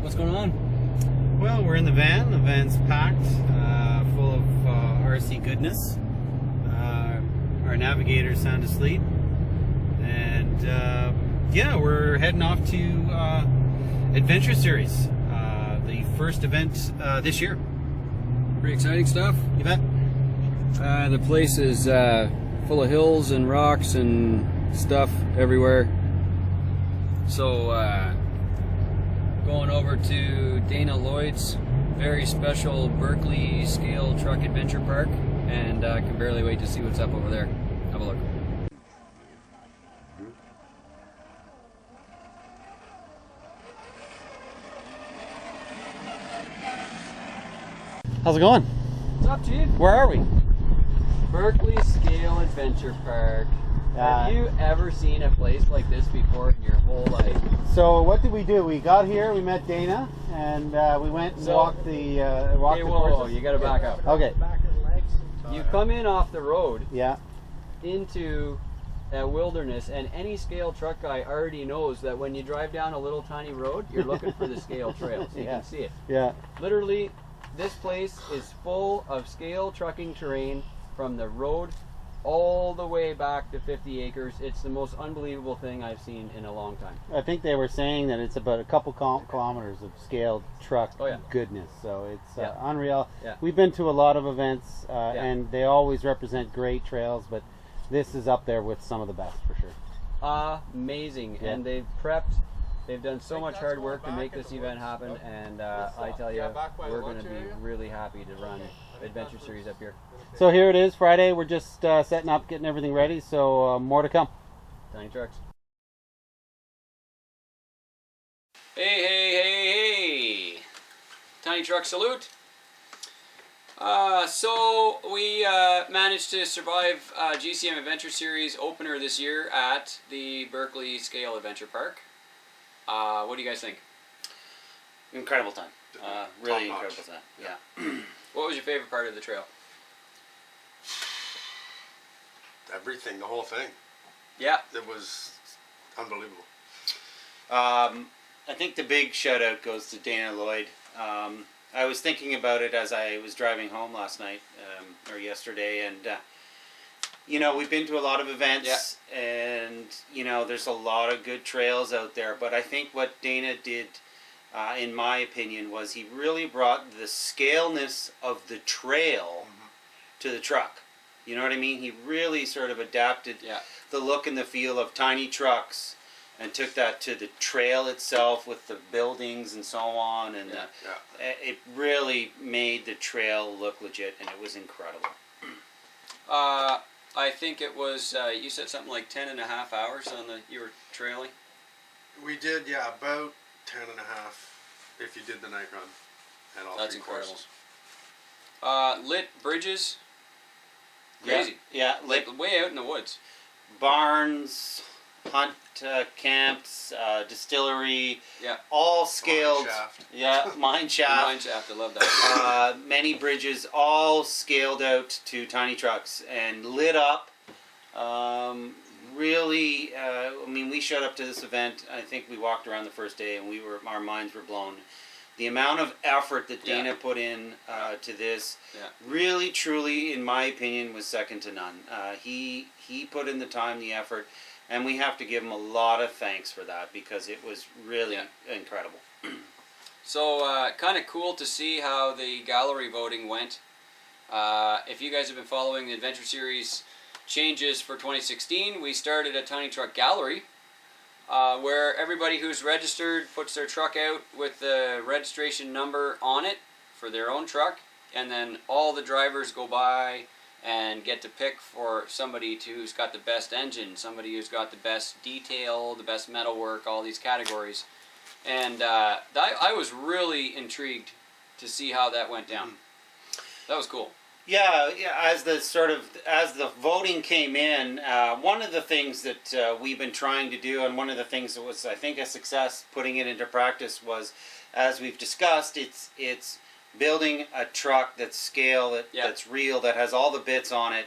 What's going on? Well, we're in the van. The van's packed, full of RC goodness. Our navigator's sound asleep. And yeah, we're heading off to Adventure Series, the first event this year. Pretty exciting stuff. You bet. The place is full of hills and rocks and stuff everywhere. So, going over to Dana Lloyd's very special Berkeley scale truck adventure park, and I can barely wait to see what's up over there. Have a look. How's it going? What's up, Chief? Where are we? Berkeley Scale Adventure Park. Uh, Have you ever seen a place like this before in your whole life? So what did we do? We got here, we met Dana, and we went and walked the Hey, whoa, you gotta back up. Okay. You come in off the road Yeah. into a wilderness, and any scale truck guy already knows that when you drive down a little tiny road, you're looking for the scale trail, so you Yeah. can see it. Yeah. Literally, this place is full of scale trucking terrain from the road all the way back to 50 acres. It's the most unbelievable thing I've seen in a long time. I think they were saying that it's about a couple kilometers of scaled truck Oh, yeah. goodness. So it's Yeah. unreal. Yeah. We've been to a lot of events, Yeah. and they always represent great trails, but this is up there with some of the best for sure. Amazing. Yeah. And they've prepped, they've done so much hard work to make this event happen, and I tell you, we're going to be really happy to run Adventure Series up here. So here it is, Friday. We're just setting up, getting everything ready, so more to come. Tiny Trucks. Hey, hey, hey, hey! Tiny Truck salute. So we managed to survive GCM Adventure Series opener this year at the Berkeley Scale Adventure Park. What do you guys think? Incredible time. Really incredible time. Yeah. What was your favorite part of the trail? Everything, the whole thing. Yeah. It was unbelievable. I think the big shout out goes to Dana Lloyd. I was thinking about it as I was driving home last night or yesterday, and you know, we've been to a lot of events, and you know, there's a lot of good trails out there. But I think what Dana did, in my opinion, was he really brought the scaleness of the trail to the truck. You know what I mean? He really sort of adapted the look and the feel of tiny trucks and took that to the trail itself with the buildings and so on, and it really made the trail look legit, and it was incredible. I think it was, you said something like 10 and a half hours on the, you were trailing? We did, yeah, about 10 and a half if you did the night run and all That's three incredible. courses. Lit bridges. Crazy. Yeah, Like way out in the woods. barns, hunt camps, distillery, all scaled. Mine shaft. Yeah, mine shaft. Mine shaft, I love that. Many bridges, all scaled out to tiny trucks and lit up. Really, I mean, we showed up to this event. I think we walked around the first day, and our minds were blown. The amount of effort that Dana put in to this, really, truly, in my opinion, was second to none. He put in the time, the effort, and we have to give him a lot of thanks for that, because it was really incredible. So, kind of cool to see how the gallery voting went. If you guys have been following the Adventure Series changes for 2016, we started a Tiny Truck Gallery, where everybody who's registered puts their truck out with the registration number on it for their own truck, and then all the drivers go by and get to pick for somebody who's got the best engine, somebody who's got the best detail, the best metalwork, all these categories. And I was really intrigued to see how that went down. That was cool. Yeah, as the voting came in, one of the things that we've been trying to do, and one of the things that was, I think, a success putting it into practice was, as we've discussed, it's building a truck that's scale, that's real, that has all the bits on it,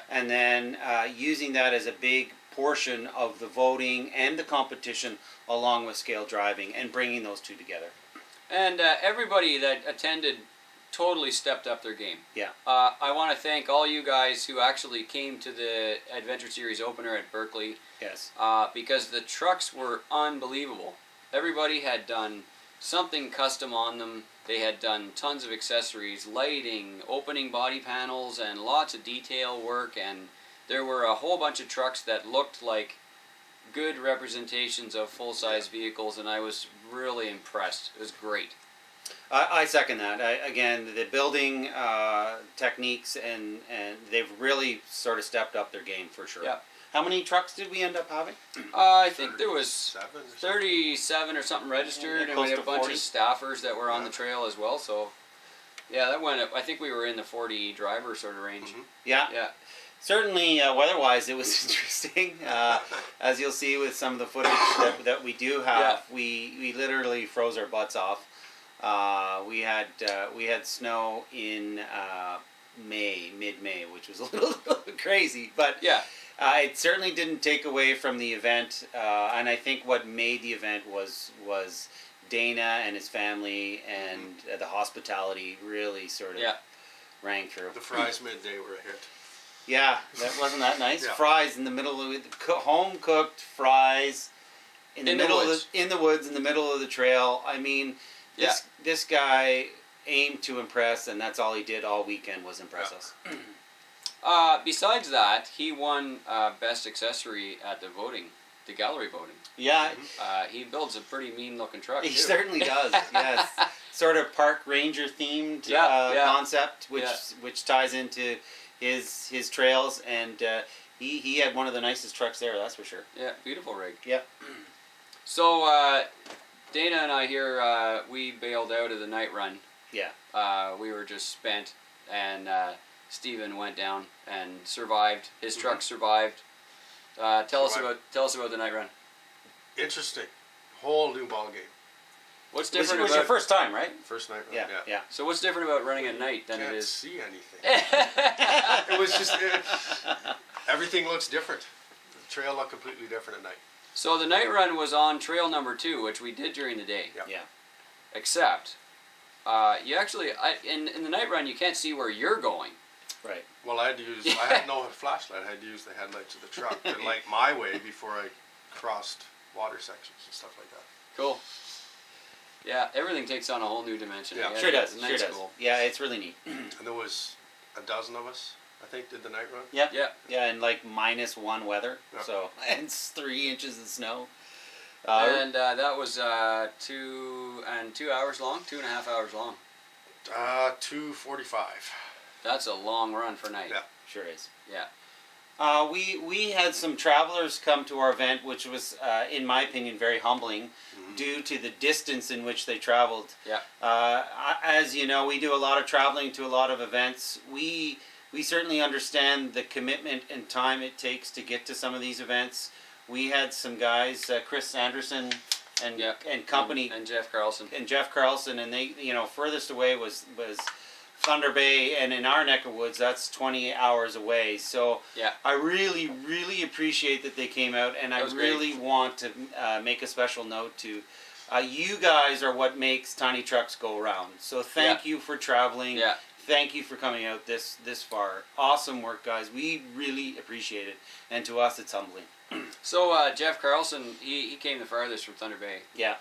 and then using that as a big portion of the voting and the competition along with scale driving, and bringing those two together. And everybody that attended totally stepped up their game. Yeah. I want to thank all you guys who actually came to the Adventure Series opener at Berkeley. Yes. Because the trucks were unbelievable. Everybody had done something custom on them. They had done tons of accessories, lighting, opening body panels, and lots of detail work. And there were a whole bunch of trucks that looked like good representations of full-size vehicles, and I was really impressed. It was great. I second that. Again, the building techniques and they've really sort of stepped up their game for sure. Yeah. How many trucks did we end up having? I think there was 37 or 37 or something registered, and Close we had to a bunch 40. of staffers that were on the trail as well. So, yeah, that went up. I think we were in the 40 driver sort of range. Yeah. Yeah. Certainly, weather-wise, it was interesting. As you'll see with some of the footage that we do have, we literally froze our butts off. We had snow in mid-May, which was a little crazy, but Yeah. it certainly didn't take away from the event. And I think what made the event was Dana and his family and the hospitality really sort of rang through. The fries midday were a hit. Yeah, that wasn't that nice. Yeah. Fries in the middle of home cooked fries in the middle woods. in the woods in the middle of the trail. I mean, this guy aimed to impress, and that's all he did all weekend was impress us. Besides that, he won best accessory at the gallery voting. Yeah, He builds a pretty mean-looking truck. he too. certainly does. Yes, sort of park ranger themed concept, which ties into his trails, and he had one of the nicest trucks there. That's for sure. Yeah, beautiful rig. Yep. So Dana and I here, we bailed out of the night run. Yeah. We were just spent, and Steven went down and survived. His truck survived. Tell us about the night run. Interesting. Whole new ball game. What's It was different your about first time, right? First night run. Yeah. So what's different about running at night than it Can't is? see anything. It was just everything looks different. The trail looked completely different at night. So the night run was on trail number 2, which we did during the day. Yeah. Yeah. Except, you actually in the night run you can't see where you're going. Right. Well, I had no flashlight. I had to use the headlights of the truck to light my way before I crossed water sections and stuff like that. Cool. Yeah, everything takes on a whole new dimension. Yeah. Sure does. Night Sure does. school. Yeah, it's really neat. And there was a dozen of us, I think, did the night run. Yeah. Yeah. Yeah, and like -1 weather, Yeah. so and it's 3 inches of snow. And that was 2 hours long, 2.5 hours long. 2:45. That's a long run for night. Yeah. Sure is. Yeah. We had some travelers come to our event, which was, in my opinion, very humbling, due to the distance in which they traveled. Yeah. As you know, we do a lot of traveling to a lot of events. We certainly understand the commitment and time it takes to get to some of these events. We had some guys, Chris Anderson and company, and Jeff Carlson. and Jeff Carlson, and they, furthest away was Thunder Bay, and in our neck of woods, that's 20 hours away. So Yeah. I really, really appreciate that they came out, and I That was great. really want to make a special note to you guys are what makes Tiny Trucks go around. So thank you for traveling. Yeah. Thank you for coming out this far. Awesome work, guys. We really appreciate it, and to us, it's humbling. So Jeff Carlson, he came the farthest from Thunder Bay. Yeah,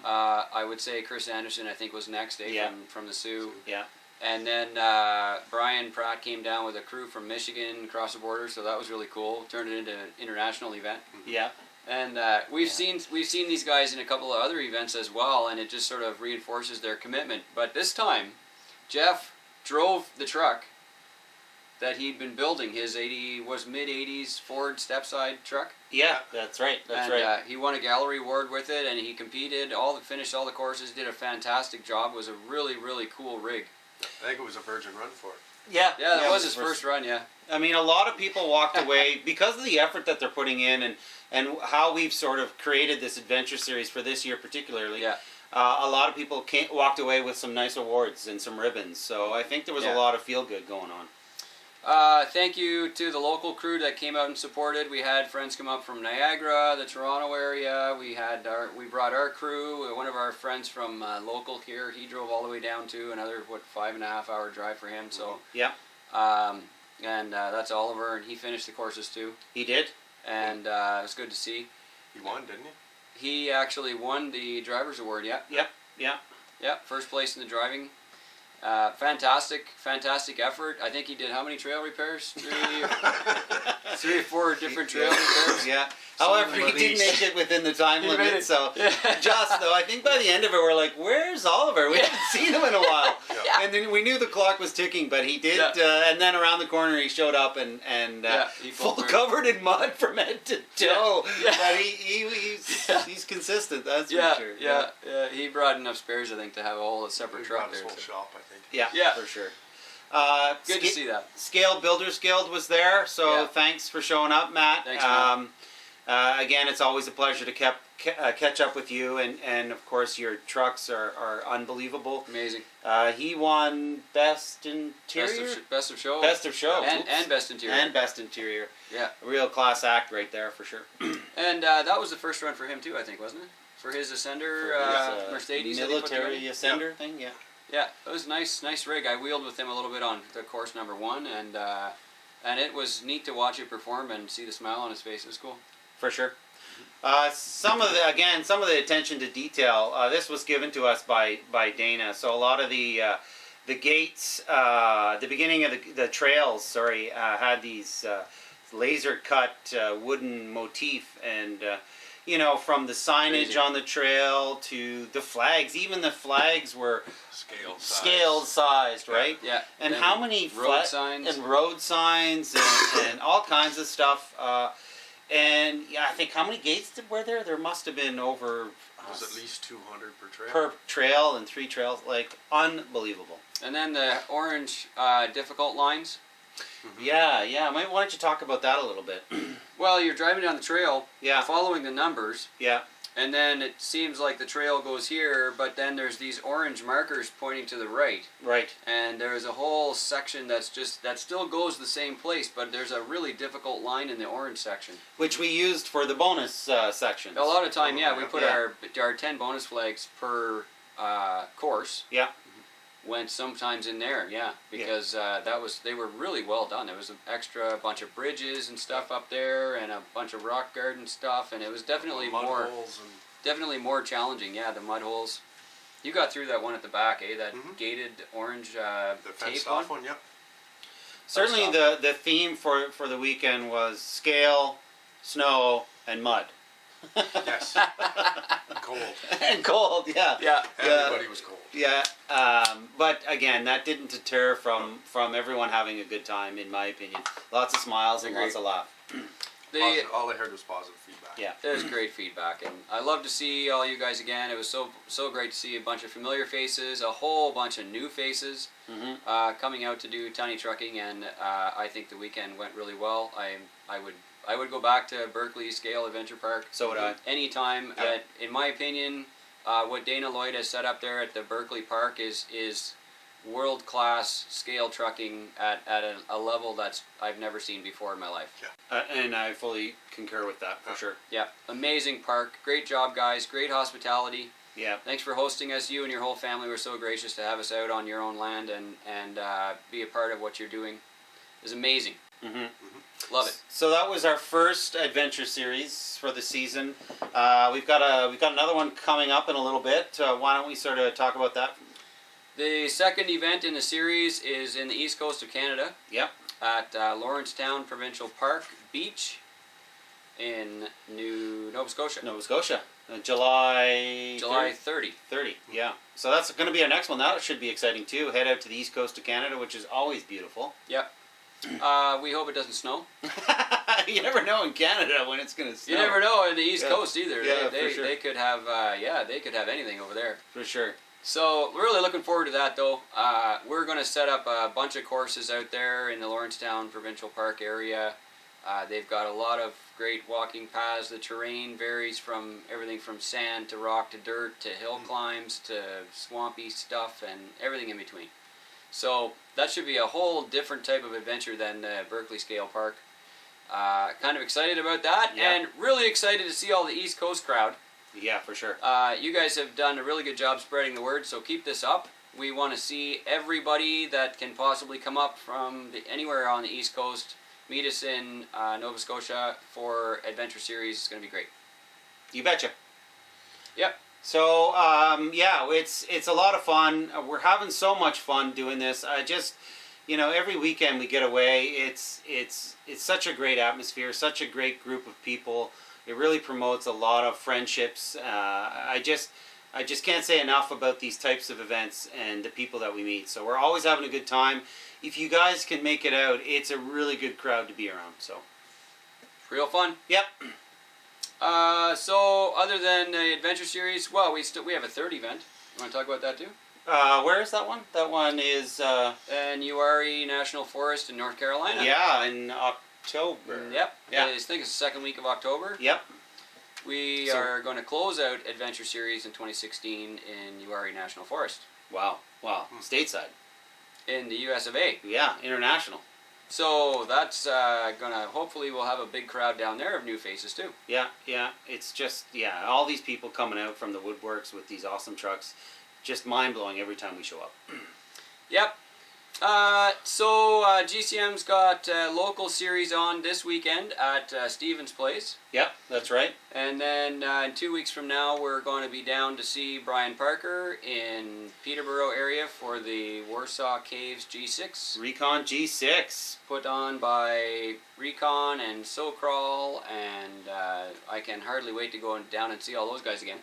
I would say Chris Anderson, I think, was next, Yeah. from the Sioux. yeah. And then Brian Pratt came down with a crew from Michigan across the border, so that was really cool. Turned it into an international event. Yeah, And we've seen these guys in a couple of other events as well, and it just sort of reinforces their commitment. But this time, Jeff drove the truck that he'd been building. His mid-80s Ford stepside truck. yeah. That's right. That's And right. he won a gallery award with it, and he competed, finished all the courses, did a fantastic job. It was a really, really cool rig. I think it was a virgin run for it. Yeah, Yeah, that it was his first run, yeah. I mean, a lot of people walked away because of the effort that they're putting in, and how we've sort of created this adventure series for this year particularly. Yeah. A lot of people walked away with some nice awards and some ribbons. So I think there was a lot of feel good going on. Thank you to the local crew that came out and supported. We had friends come up from Niagara, the Toronto area. We brought our crew. One of our friends from local here, he drove all the way down to another 5.5 hour drive for him. So Yeah. and that's Oliver, and he finished the courses too. He did. And it was good to see. He won, didn't he? He actually won the driver's award. Yeah. Yep. Yeah. Yeah. First place in the driving. Fantastic effort. I think he did how many trail repairs? 3 or 4 different trail repairs. Yeah. Some However, of them he at did least. make it within the time He made limit. it. So, Yeah. just though, I think by the end of it, we're like, "Where's Oliver? We haven't seen him in a while." Yeah. And then we knew the clock was ticking, but he did. Yeah. And then around the corner, he showed up and he full pulled through. covered in mud from head to toe. Yeah. But he's consistent. That's Yeah, for sure. yeah. He brought enough spares, I think, to have a whole separate He truck brought his there. whole so. shop, I think. Yeah. Yeah. For sure. Good to see that. Scale Builders Guild was there, so Yeah. thanks for showing up, Matt. Thanks, Matt. Again, it's always a pleasure to catch up with you, and of course your trucks are unbelievable. Amazing. He won Best Interior, Best of show. Best of Show, And Best Interior. and Best Interior. Yeah. A real class act right there for sure. And that was the first run for him too, I think, wasn't it? For his Ascender His, Mercedes. that he put military together. ascender thing, yeah. Yeah, it was nice rig. I wheeled with him a little bit on the course number 1, and it was neat to watch it perform and see the smile on his face. It was cool. For sure. Some of the attention to detail. This was given to us by Dana. So a lot of the gates, the beginning of the trails, had these laser cut wooden motif, and from the signage Crazy. on the trail to the flags. Even the flags were scale sized, right? Yeah. And then how many road signs? and road signs and all kinds of stuff. And yeah, I think how many gates were there? There must have been over. It was at least 200 per trail. Per trail and 3 trails, like unbelievable. And then the orange difficult lines. Yeah. Why don't you talk about that a little bit? Well, you're driving down the trail, Yeah. following the numbers, Yeah. and then it seems like the trail goes here, but then there's these orange markers pointing to the right. Right. And there's a whole section that still goes the same place, but there's a really difficult line in the orange section. Which we used for the bonus sections. A lot of time, yeah, we put Yeah. our 10 bonus flags per course. Yeah. Went sometimes in there, yeah, because they were really well done. There was an extra bunch of bridges and stuff up there, and a bunch of rock garden stuff, and it was definitely Mud more holes and definitely more challenging. Yeah, the mud holes. You got through that one at the back, eh? That Mhm. gated orange the tape fenced one. off one. Yep. Certainly the theme for the weekend was scale, snow, and mud. Yes. Cold. And cold, yeah. Yeah. Everybody was cold. Yeah, but again, that didn't deter from everyone having a good time, in my opinion. Lots of smiles and Agreed. lots of laughs. All I heard was positive feedback. Yeah. It was great feedback, and I love to see all you guys again. It was so great to see a bunch of familiar faces, a whole bunch of new faces coming out to do tiny trucking, and I think the weekend went really well. I would go back to Berkeley Scale Adventure Park. So would I. Anytime. Yeah. In my opinion, what Dana Lloyd has set up there at the Berkeley Park is world class scale trucking at a level that's I've never seen before in my life. Yeah. And I fully concur with that, for sure. Yeah, amazing park. Great job, guys. Great hospitality. Yeah. Thanks for hosting us. You and your whole family were so gracious to have us out on your own land and be a part of what you're doing. It was amazing. Mm-hmm. Love it. So that was our first adventure series for the season. We've got another one coming up in a little bit. Why don't we sort of talk about that? The second event in the series is in the east coast of Canada. Yep. At Lawrencetown Provincial Park Beach in Nova Scotia. Nova Scotia. July 30. 30, yeah. So that's going to be our next one. That should be exciting too. Head out to the east coast of Canada, which is always beautiful. Yep. We hope it doesn't snow. You never know in Canada when it's going to snow. You never know in the East Coast either. Yeah, they, for sure. they could have they could have anything over there. For sure. So we're really looking forward to that though. We're going to set up a bunch of courses out there in the Lawrencetown Provincial Park area. They've got a lot of great walking paths. The terrain varies from everything from sand to rock to dirt to hill climbs to swampy stuff and everything in between. So that should be a whole different type of adventure than Berkeley Scale Park. Kind of excited about that, Yeah. and really excited to see all the East Coast crowd. Yeah, for sure. You guys have done a really good job spreading the word, so keep this up. We want to see everybody that can possibly come up from anywhere on the East Coast. Meet us in Nova Scotia for Adventure Series. It's going to be great. You betcha. Yep. So yeah, it's a lot of fun. We're having so much fun doing this. I just, every weekend we get away. It's such a great atmosphere, such a great group of people. It really promotes a lot of friendships. I just can't say enough about these types of events and the people that we meet. So we're always having a good time. If you guys can make it out, it's a really good crowd to be around. So Real fun. yep. So other than the Adventure Series, well, we have a third event. You want to talk about that too? Where is that one? That one is And Uwharrie National Forest in North Carolina. yeah, in October. Yep. Yeah. I think it's the second week of October. Yep. We So- are going to close out Adventure Series in 2016 in Uwharrie National Forest Wow. Stateside. in the US of A. Yeah, international. So that's gonna, hopefully we'll have a big crowd down there of new faces too. Yeah. It's just, all these people coming out from the woodworks with these awesome trucks. Just mind-blowing every time we show up. Yep. So GCM's got a local series on this weekend at Stevens Place. Yep, that's right. And then in 2 weeks from now, we're going to be down to see Brian Parker in Peterborough area for the Warsaw Caves G6, Recon G6. put on by Recon and SoCrawl, and I can hardly wait to go down and see all those guys again.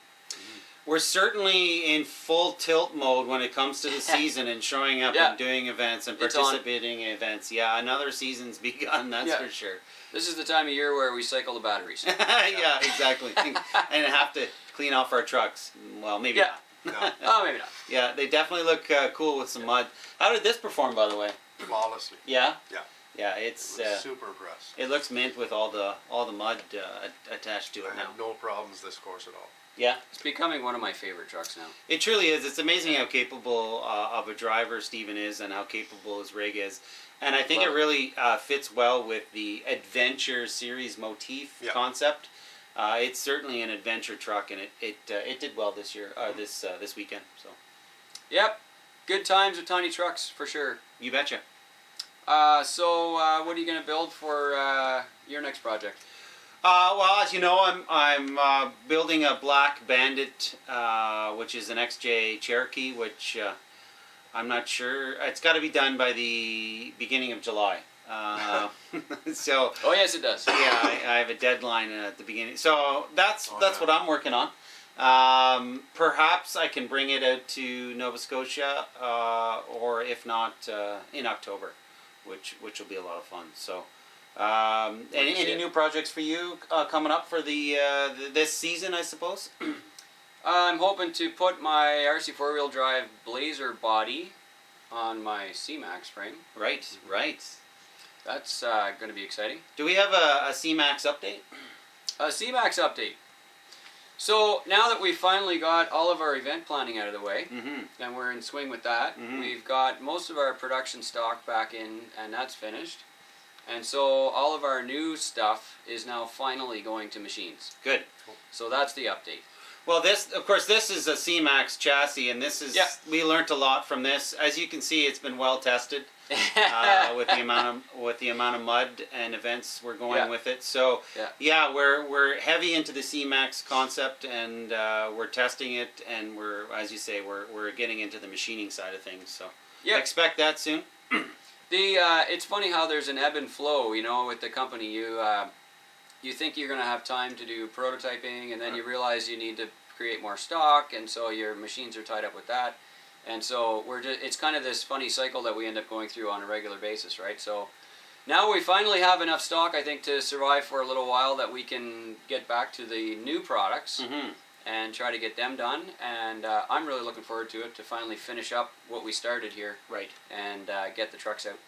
We're certainly in full tilt mode when it comes to the season and showing up Yeah. and doing events and It's on. participating in events. Yeah, another season's begun, that's Yeah. for sure. This is the time of year where we cycle the batteries. Yeah, exactly. And have to clean off our trucks. Well, maybe Yeah. not. No. Oh, maybe not. Yeah, they definitely look cool with some mud. How did this perform, by the way? Flawlessly. Yeah. Yeah. Yeah, it's Super impressed. it looks mint with all the mud attached to it I now. had no problems this course at all. Yeah, It's becoming one of my favorite trucks now. it truly is. It's amazing how capable of a driver Steven is, and how capable his rig is. And I think Love it it. really fits well with the Adventure Series motif Yeah. concept. It's certainly an adventure truck, and it did well this year, this weekend. So Yep. Good times with tiny trucks for sure. you betcha. So what are you going to build for your next project? Well, as you know, I'm building a Black Bandit, which is an XJ Cherokee, which I'm not sure. It's got to be done by the beginning of July. So Oh yes, it does. yeah, I have a deadline at the beginning. So that's Oh, that's yeah. what I'm working on. Perhaps I can bring it out to Nova Scotia, or if not, in October, which will be a lot of fun. So. Any new projects for you coming up for this season, I suppose? I'm hoping to put my RC four-wheel drive Blazer body on my C-Max frame. Right. That's going to be exciting. Do we have a C-Max update? A C-Max update. So now that we've finally got all of our event planning out of the way, Mm-hmm. and we're in swing with that, Mhm. we've got most of our production stock back in, and that's finished. And so all of our new stuff is now finally going to machines. Good. So that's the update. Well, this is a C-Max chassis, and this is Yeah. we learnt a lot from this. As you can see, it's been well tested with the amount of mud and events we're going Yeah. with it. So Yeah. we're heavy into the C-Max concept, and we're testing it, and we're, as you say, we're getting into the machining side of things. So Yeah. expect that soon. It's funny how there's an ebb and flow, with the company. You think you're going to have time to do prototyping, and then you realize you need to create more stock, and so your machines are tied up with that. And so it's kind of this funny cycle that we end up going through on a regular basis, right? So now we finally have enough stock, I think, to survive for a little while, that we can get back to the new products Mm-hmm. and try to get them done. And I'm really looking forward to it, to finally finish up what we started here Right. and get the trucks out.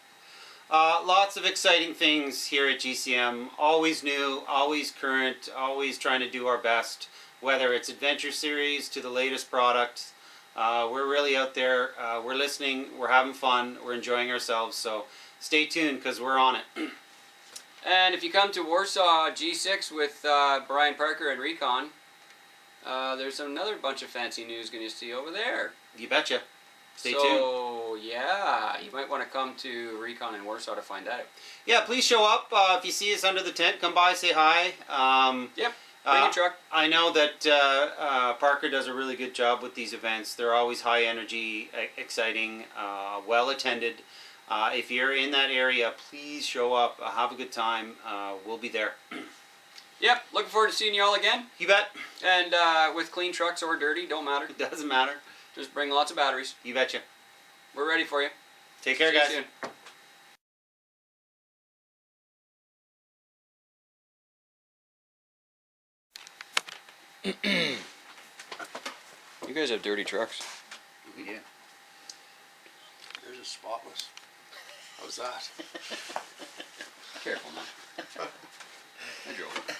Lots of exciting things here at GCM. Always new, always current, always trying to do our best. Whether it's Adventure Series to the latest product, We're really out there. We're listening. We're having fun. We're enjoying ourselves. So stay tuned because we're on it. And if you come to Warsaw G6 with Brian Parker and Recon, there's another bunch of fancy news going to see over there. You betcha. Stay tuned. So, yeah, you might want to come to Recon in Warsaw to find out. Yeah, please show up. If you see us under the tent, come by, say hi. Yep, bring your truck. I know that Parker does a really good job with these events. They're always high energy, exciting, well attended. If you're in that area, please show up. Have a good time. We'll be there. Yep, looking forward to seeing you all again. You bet. And with clean trucks or dirty, don't matter. It doesn't matter. Just bring lots of batteries. You betcha. We're ready for you. Take care, See you guys. soon. You guys have dirty trucks. Yeah. Yours is spotless. How's that? Careful, man. I drove it.